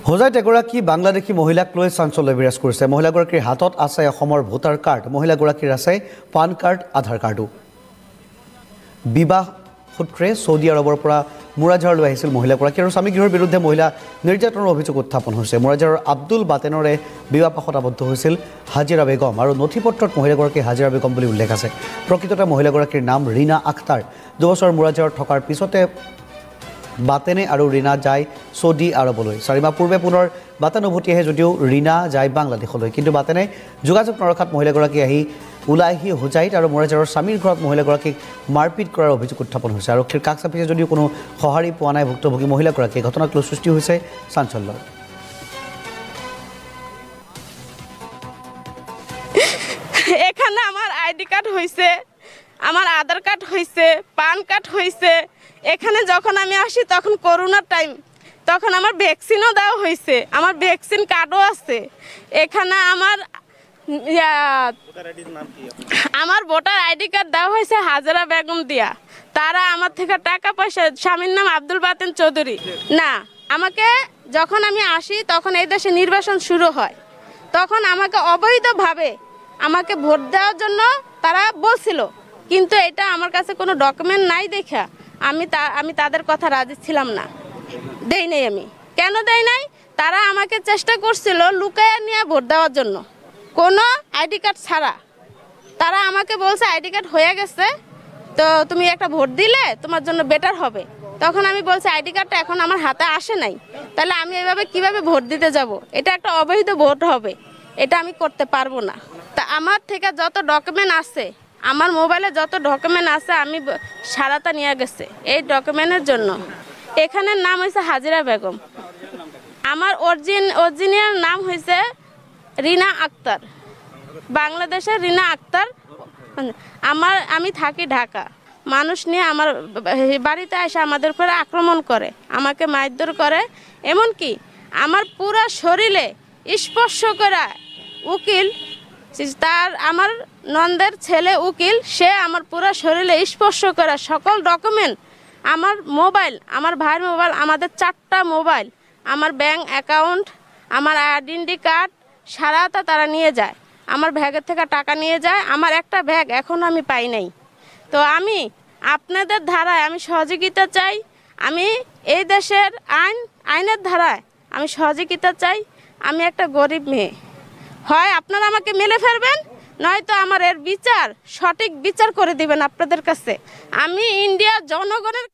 হোজাইত এগৰাকী বাংলাদেশী মহিলাক লৈ চাঞ্চল্য বিৰাজ কৰিছে। মহিলাগৰাকীৰ হাতত আছে অসমৰ ভোটাৰ কাৰ্ড, মহিলাগৰাকীৰ আছে পান কাৰ্ড, আধাৰ কাৰ্ডো। বিবাহ সূত্ৰে সৌদি আৰবৰ পৰা মুৰাজাৰলৈ আহিছিল মহিলাগৰাকী আৰু স্বামী গৃহৰ বিৰুদ্ধে মহিলা নিৰ্যাতনৰ অভিযোগ উত্থাপন হৈছে। মুৰাজাৰৰ আব্দুল বাতেনৰে বিবাহপাশত আবদ্ধ হৈছিল হাজিৰা বেগম আৰু নথিপত্ৰত মহিলাগৰাকী হাজিৰা বেগম বুলি উল্লেখ আছে। প্ৰকৃততে মহিলাগৰাকীৰ নাম ৰীনা আখতাৰ। দুবছৰ মুৰাজাৰত থকাৰ পিছতে বাতেনে আৰু ৰীনা যায় সৌদি আৰবলৈ। 4 মাহ পূৰ্বে পুনৰ বাতেন উভতি আহে যদিও ৰীনা যায় বাংলাদেশলৈ। কিন্তু বাতেনে যোগাযোগ নৰখাত মহিলাগৰাকী আহি ওলাই আহি হোজাইত আৰু মুৰাজাৰৰ স্বামীৰ ঘৰত মহিলাগৰাকীক মাৰপিট কৰাৰ অভিযোগ উত্থাপন হৈছে। আৰক্ষীৰ কাষ চাপিছে যদিও কোনো সঁহাৰি পোৱা নাই ভুক্তভোগী মহিলাগৰাকীয়ে। ঘটনাক লৈ সৃষ্টি হৈছে চাঞ্চল্য। এখানে আমার আইডি কার্ড হয়েছে, আমার আধার কার্ড হয়েছে, পান কার্ড হয়েছে। এখানে যখন আমি আসি তখন করোনার টাইম, তখন আমার ভ্যাকসিনও দেওয়া হয়েছে, আমার ভ্যাকসিন কার্ডও আছে। এখানে আমার ভোটার আইডি কার্ড দেওয়া হয়েছে হাজরা বেগম দিয়া। তারা আমার থেকে টাকা পয়সা, স্বামীর নাম আব্দুল বাতেন চৌধুরী। না, আমাকে যখন আমি আসি তখন এই দেশে নির্বাচন শুরু হয়, তখন আমাকে অবৈধভাবে আমাকে ভোট দেওয়ার জন্য তারা বলছিল, কিন্তু এটা আমার কাছে কোনো ডকুমেন্ট নাই দেখা আমি তাদের কথা রাজি ছিলাম না, দেই নাই। আমি কেন দেই নাই? তারা আমাকে চেষ্টা করছিল লুকায়া নিয়ে ভোট দেওয়ার জন্য, কোনো আইডি কার্ড ছাড়া। তারা আমাকে বলছে আইডি কার্ড হয়ে গেছে, তো তুমি একটা ভোট দিলে তোমার জন্য বেটার হবে। তখন আমি বলছি আইডি কার্ডটা এখন আমার হাতে আসে নাই, তাহলে আমি এভাবে কিভাবে ভোট দিতে যাব? এটা একটা অবৈধ ভোট হবে, এটা আমি করতে পারবো না। তা আমার থেকে যত ডকুমেন্ট আছে, আমার মোবাইলে যত ডকুমেন্ট আছে, আমি সারাটা নিয়ে গেছে এই ডকুমেন্টের জন্য। এখানের নাম হয়েছে হাজিরা বেগম, আমার অরিজিনাল নাম হয়েছে রিনা আক্তার, বাংলাদেশের রিনা আক্তার। আমি থাকি ঢাকা। মানুষ নিয়ে আমার বাড়িতে এসে আমাদের উপরে আক্রমণ করে, আমাকে মারধর করে, এমনকি আমার পুরো শরীরে স্পর্শ করা উকিল, তার আমার নন্দের ছেলে উকিল, সে আমার পুরো শরীরে স্পর্শ করা সকল ডকুমেন্ট, আমার মোবাইল, আমার ভাইয়ের মোবাইল, আমাদের 4টা মোবাইল, আমার ব্যাংক অ্যাকাউন্ট, আমার আইডেন্টি কার্ড সারাটা তারা নিয়ে যায়। আমার ব্যাগের থেকে টাকা নিয়ে যায়, আমার একটা ব্যাগ এখনও আমি পাই নাই। তো আমি আপনাদের ধারায় আমি সহযোগিতা চাই, আমি এই দেশের আইনের ধারায় আমি সহযোগিতা চাই। আমি একটা গরিব মেয়ে, হয় আপনারা আমাকে মেলে ফেলবেন, নয়তো আমার এর বিচার, সঠিক বিচার করে দিবেন আপনাদের কাছে। আমি ইন্ডিয়ার জনগণের